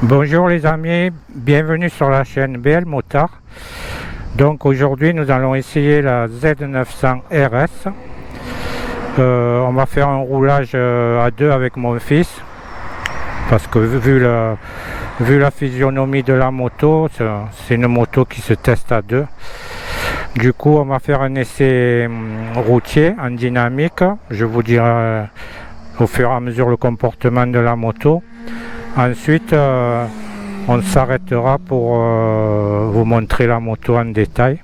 Bonjour les amis, bienvenue sur la chaîne BL Motard. Donc aujourd'hui nous allons essayer la Z900 RS. On va faire un roulage à deux avec mon fils parce que vu la physionomie de la moto, c'est une moto qui se teste à deux. Du coup on va faire un essai routier en dynamique. Je vous dirai au fur et à mesure le comportement de la moto. Ensuite, on s'arrêtera pour vous montrer la moto en détail.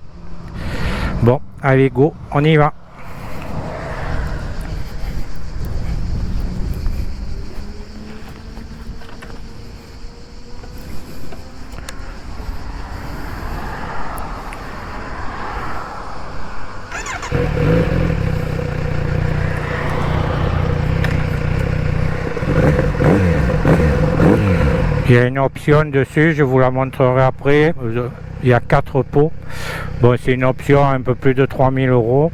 Bon, allez go, on y va. Il y a une option dessus, je vous la montrerai après. Il y a 4 pots. Bon, c'est une option un peu plus de 3000 €,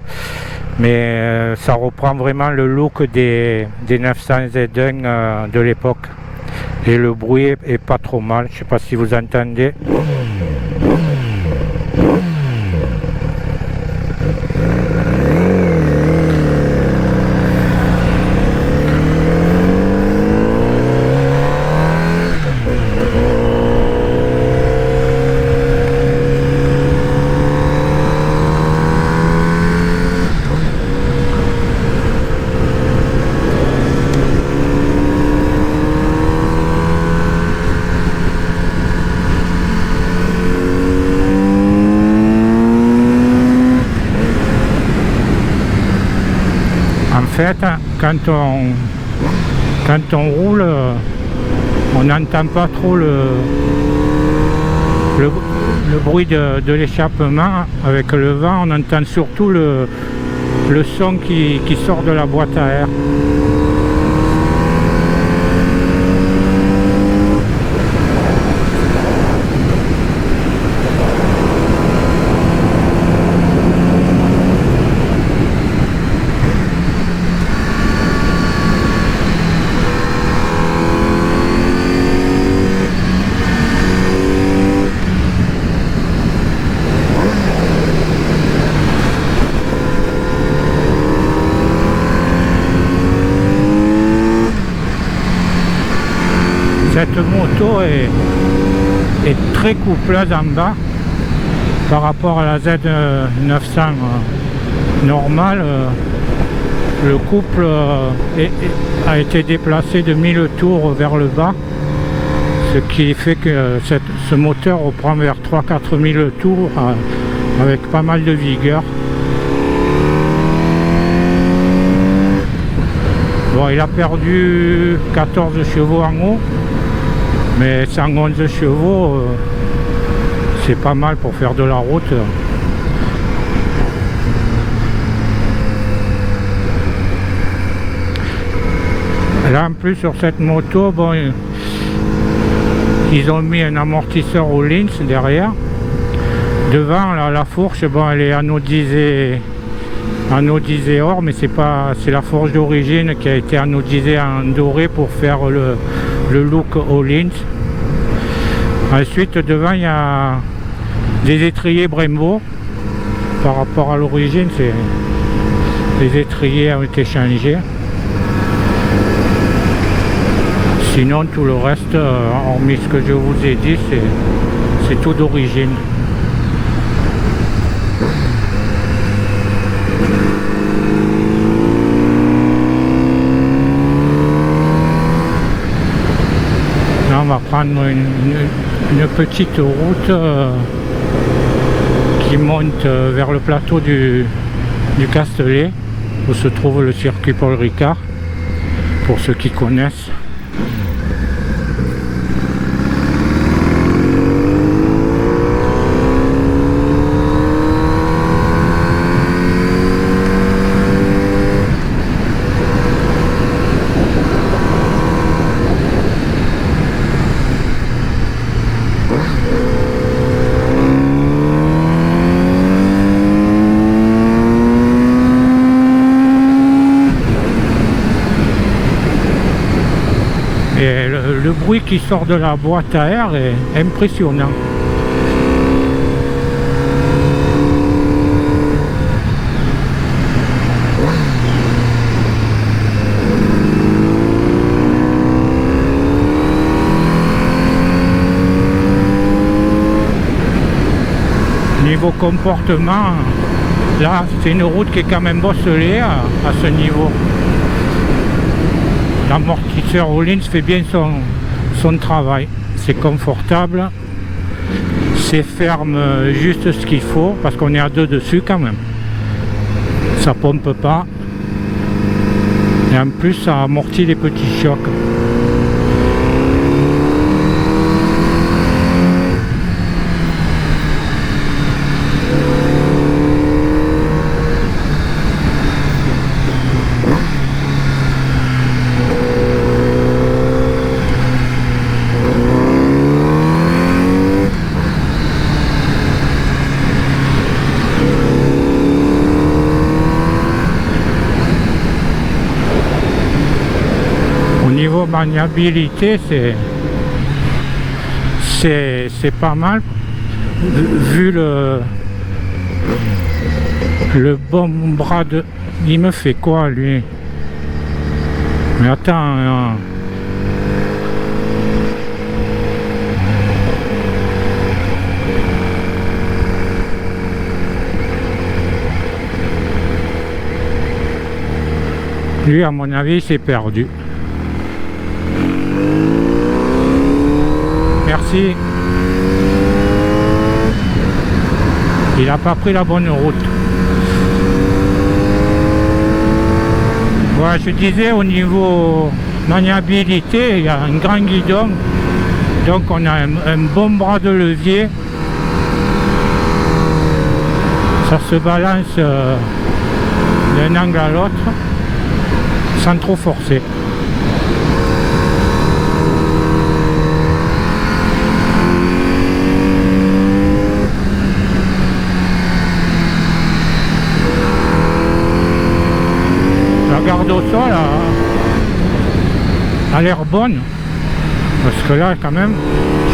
mais ça reprend vraiment le look des 900 Z1 de l'époque. Et le bruit est pas trop mal, je sais pas si vous entendez. En fait, quand on roule, on n'entend pas trop le bruit de l'échappement. Avec le vent, on entend surtout le son qui sort de la boîte à air. Cette moto est très coupleuse en bas par rapport à la Z900 normale. Le couple a été déplacé de 1000 tours vers le bas, ce qui fait que ce moteur reprend vers 3-4 000 tours avec pas mal de vigueur. Bon, il a perdu 14 chevaux en haut, mais 111 chevaux, c'est pas mal pour faire de la route. Là en plus sur cette moto, bon, ils ont mis un amortisseur au Lynx derrière. Devant la fourche, bon, elle est anodisée or, mais c'est la fourche d'origine qui a été anodisée en doré pour faire le look au Lynx. Ensuite devant il y a des étriers Brembo. Par rapport à l'origine, les étriers ont été changés. Sinon tout le reste, hormis ce que je vous ai dit, c'est tout d'origine. On va prendre une petite route qui monte vers le plateau du Castellet, où se trouve le circuit Paul Ricard, pour ceux qui connaissent. bruit qui sort de la boîte à air est impressionnant. Niveau comportement, là c'est une route qui est quand même bosselée à ce niveau. L'amortisseur Öhlins fait bien son travail. C'est confortable, c'est ferme juste ce qu'il faut parce qu'on est à deux dessus quand même. Ça pompe pas et en plus ça amortit les petits chocs. Niveau maniabilité, c'est pas mal vu le bon bras de... Il me fait quoi lui? Mais attends, lui à mon avis il s'est perdu. Merci. Il n'a pas pris la bonne route. Voilà, je disais au niveau maniabilité, il y a un grand guidon. Donc on a un bon bras de levier. Ça se balance d'un angle à l'autre sans trop forcer. Garde au sol a l'air bonne parce que là quand même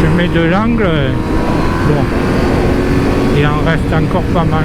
je mets de l'angle, bon il en reste encore pas mal.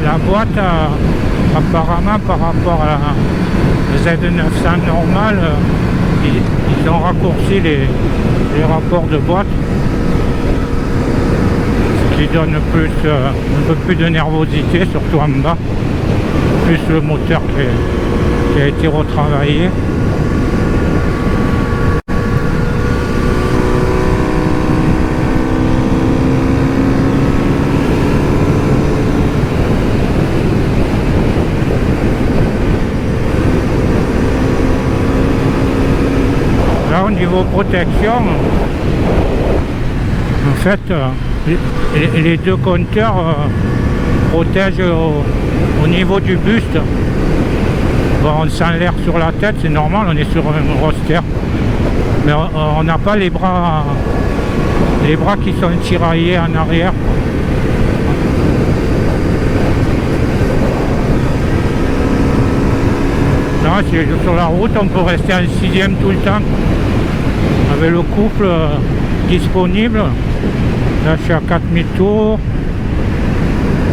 La boîte, apparemment par rapport à la Z900 normale, ils ont raccourci les rapports de boîte, ce qui donne plus, un peu plus de nervosité, surtout en bas, plus le moteur qui a été retravaillé. Au niveau protection, en fait, les deux compteurs protègent au niveau du buste. Bon, on sent l'air sur la tête, c'est normal, on est sur un roster, mais on n'a pas les bras qui sont tiraillés en arrière. Non, sur la route, on peut rester en sixième tout le temps. Avec le couple disponible, là je suis à 4000 tours,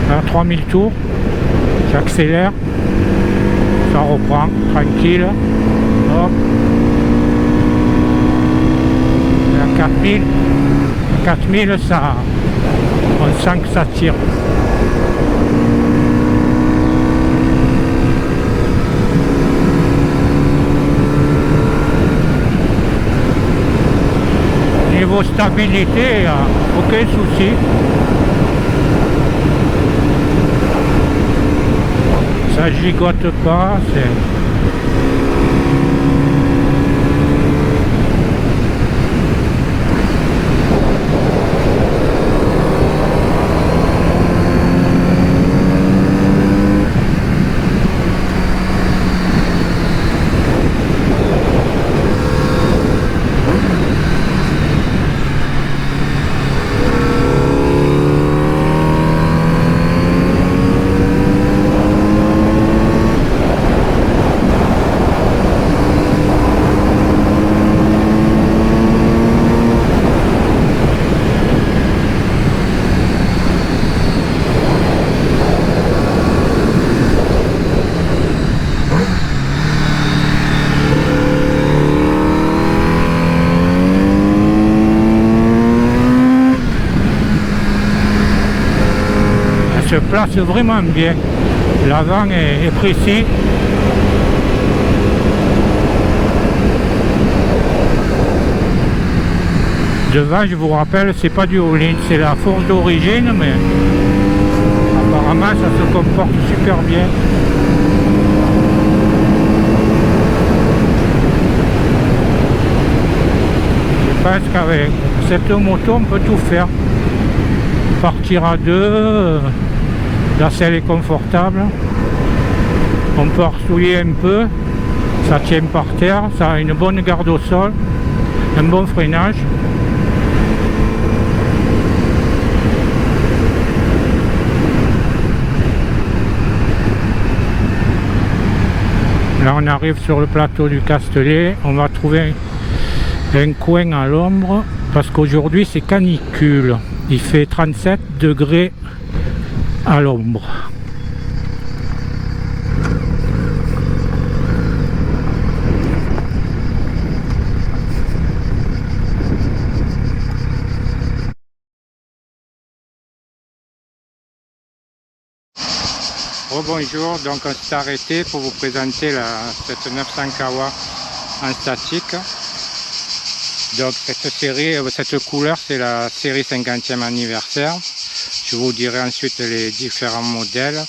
à 3000 tours, j'accélère, ça reprend, tranquille, hop, et à 4000 ça, on sent que ça tire. niveau stabilité, il n'y a aucun souci. Ça gigote pas, c'est... Se place vraiment bien, l'avant est précis. Devant, je vous rappelle, c'est pas du Öhlins, c'est la fourche d'origine, mais apparemment ça se comporte super bien. Je pense qu'avec cette moto on peut tout faire, partir à deux. La selle est confortable, on peut arsouiller un peu, ça tient par terre, ça a une bonne garde au sol, un bon freinage. Là on arrive sur le plateau du Castellet, on va trouver un coin à l'ombre parce qu'aujourd'hui c'est canicule, il fait 37 degrés à l'ombre. Bonjour, donc on s'est arrêté pour vous présenter cette 900 Kawa en statique. Donc cette série, cette couleur, c'est la série 50e anniversaire. Je vous dirai ensuite les différents modèles.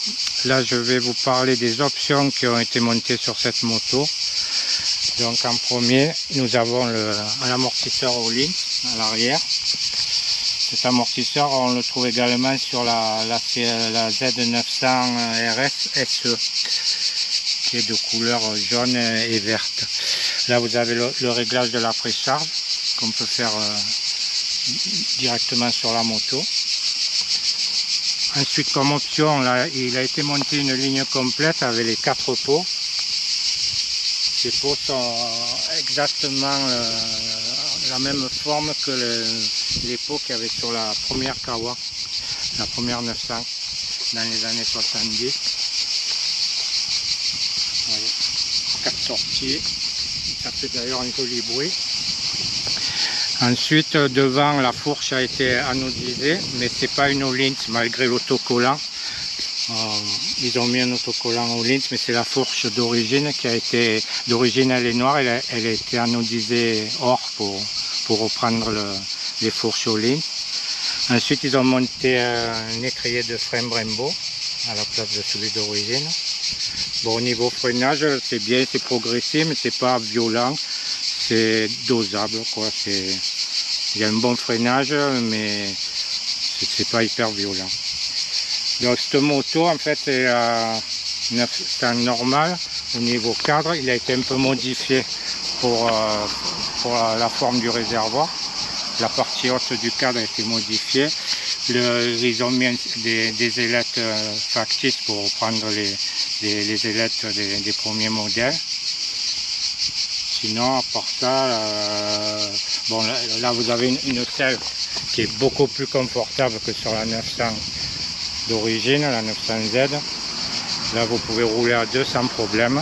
Là, je vais vous parler des options qui ont été montées sur cette moto. Donc en premier, nous avons l'amortisseur Öhlins à l'arrière. Cet amortisseur, on le trouve également sur la Z900 RS SE, qui est de couleur jaune et verte. Là, vous avez le réglage de la précharge qu'on peut faire directement sur la moto. Ensuite, comme option, là, il a été monté une ligne complète avec les 4 pots. Ces pots sont exactement la même forme que les pots qu'il y avait sur la première Kawa, la première 900, dans les années 70. Voyez, 4 sorties, ça fait d'ailleurs un joli bruit. Ensuite, devant, la fourche a été anodisée, mais c'est pas une Öhlins malgré l'autocollant. Ils ont mis un autocollant Öhlins, mais c'est la fourche d'origine qui a été, d'origine elle est noire, elle a été anodisée or pour reprendre les fourches Öhlins. Ensuite, ils ont monté un étrier de frein Brembo à la place de celui d'origine. Bon, au niveau freinage, c'est bien, c'est progressif, mais c'est pas violent. C'est dosable, quoi. Il y a un bon freinage, mais c'est pas hyper violent. Donc cette moto, en fait, est à 900 normal. Au niveau cadre, il a été un peu modifié pour la forme du réservoir. La partie haute du cadre a été modifiée. Ils ont mis des ailettes factices pour prendre les ailettes des premiers modèles. Sinon, à part ça, bon, là vous avez une selle qui est beaucoup plus confortable que sur la 900 d'origine, la 900Z. Là vous pouvez rouler à deux sans problème.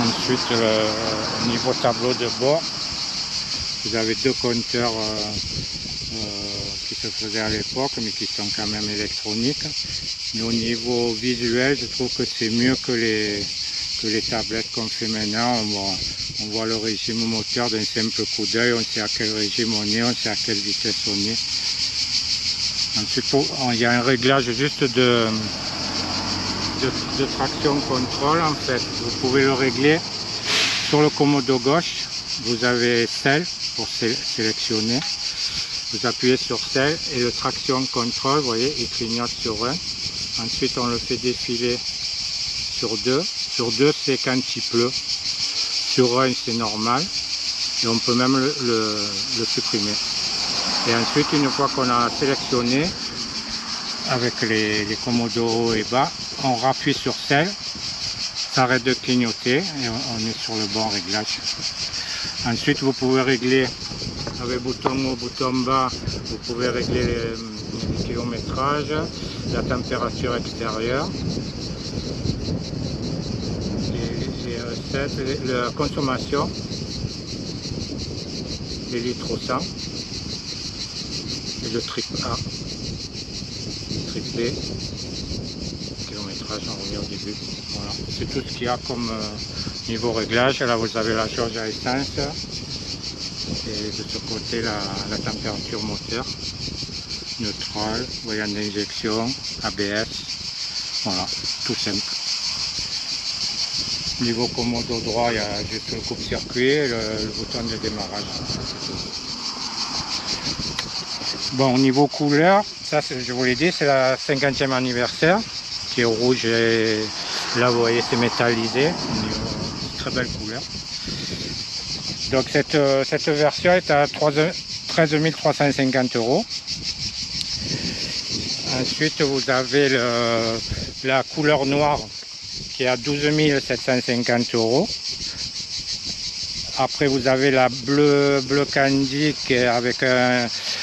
Ensuite, au niveau tableau de bord, vous avez deux compteurs qui se faisaient à l'époque, mais qui sont quand même électroniques. Mais au niveau visuel, je trouve que c'est mieux que que les tablettes qu'on fait maintenant. On voit le régime moteur d'un simple coup d'œil, on sait à quel régime on est, on sait à quelle vitesse on est. Ensuite, il y a un réglage juste de traction contrôle en fait. Vous pouvez le régler sur le commodo gauche. Vous avez celle pour sélectionner. Vous appuyez sur celle et le traction contrôle, vous voyez, il clignote sur 1. Ensuite, on le fait défiler sur 2. Sur 2, c'est quand il pleut. Sur 1, c'est normal. Et on peut même le supprimer. Et ensuite, une fois qu'on a sélectionné, avec les commodos haut et bas, on rappuie sur celle. Ça arrête de clignoter et on est sur le bon réglage. Ensuite, vous pouvez régler avec bouton haut, bouton bas, vous pouvez régler le kilométrage, la température extérieure et la consommation, les litres au 100 et le trip A, trip B, kilométrage, on revient au début. Voilà. C'est tout ce qu'il y a comme niveau réglage. Là vous avez la jauge à essence et de ce côté la température moteur, neutral, voyant d'injection, ABS, voilà, tout simple. Niveau commodo droit, il y a juste le coupe-circuit et le bouton de démarrage. Bon, au niveau couleur, ça je vous l'ai dit, c'est la 50e anniversaire qui est rouge et là vous voyez c'est métallisé, très belle couleur. Donc cette version est à 13 350 €. Ensuite vous avez la couleur noire qui est à 12 750 €. Après vous avez la bleu candy qui est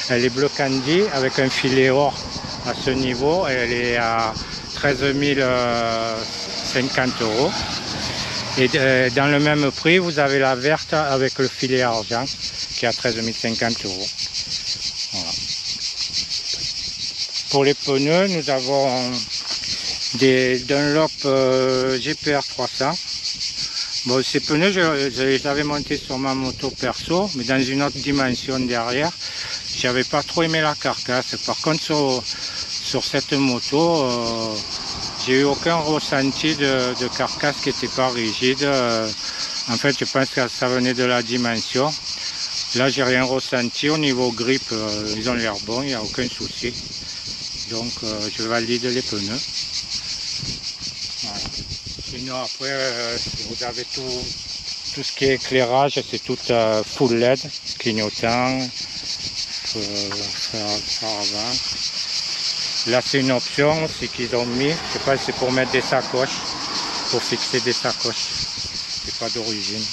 elle est bleu candy avec un filet or à ce niveau. Elle est à 13 050 €. Et dans le même prix, vous avez la verte avec le filet argent qui est à 13 050 €. Voilà. Pour les pneus, nous avons des Dunlop GPR 300. Bon, ces pneus, je les avais montés sur ma moto perso, mais dans une autre dimension derrière. J'avais pas trop aimé la carcasse. Par contre, sur cette moto, j'ai eu aucun ressenti de carcasse qui n'était pas rigide. En fait, je pense que ça venait de la dimension. Là, j'ai rien ressenti. Au niveau grip, ils ont l'air bons, il n'y a aucun souci. Donc, je valide les pneus. Voilà. Sinon, après, vous avez tout ce qui est éclairage, c'est tout full LED, clignotant, phare avant. Là, c'est une option, c'est qu'ils ont mis, je sais pas, c'est pour mettre des sacoches, pour fixer des sacoches. C'est pas d'origine.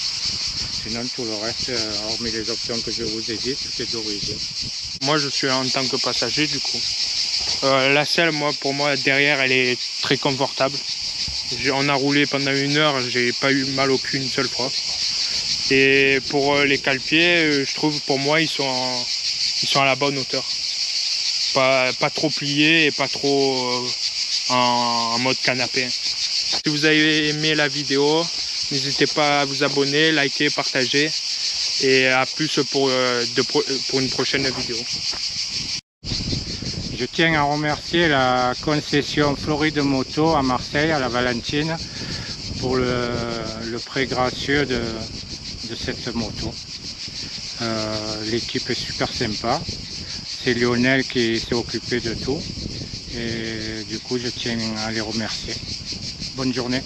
Sinon, tout le reste, hormis les options que je vous ai dit, tout est d'origine. Moi, je suis en tant que passager, du coup. La selle, pour moi, derrière, elle est très confortable. On a roulé pendant 1 heure, j'ai pas eu mal aucune seule fois. Et pour les cale-pieds, je trouve, pour moi, ils sont à la bonne hauteur. Pas trop pliés et pas trop en mode canapé. Si vous avez aimé la vidéo, n'hésitez pas à vous abonner, liker, partager. Et à plus pour une prochaine vidéo. Je tiens à remercier la concession Floride Moto à Marseille, à la Valentine, pour le prêt gracieux de cette moto. L'équipe est super sympa. C'est Lionel qui s'est occupé de tout. Et du coup, je tiens à les remercier. Bonne journée.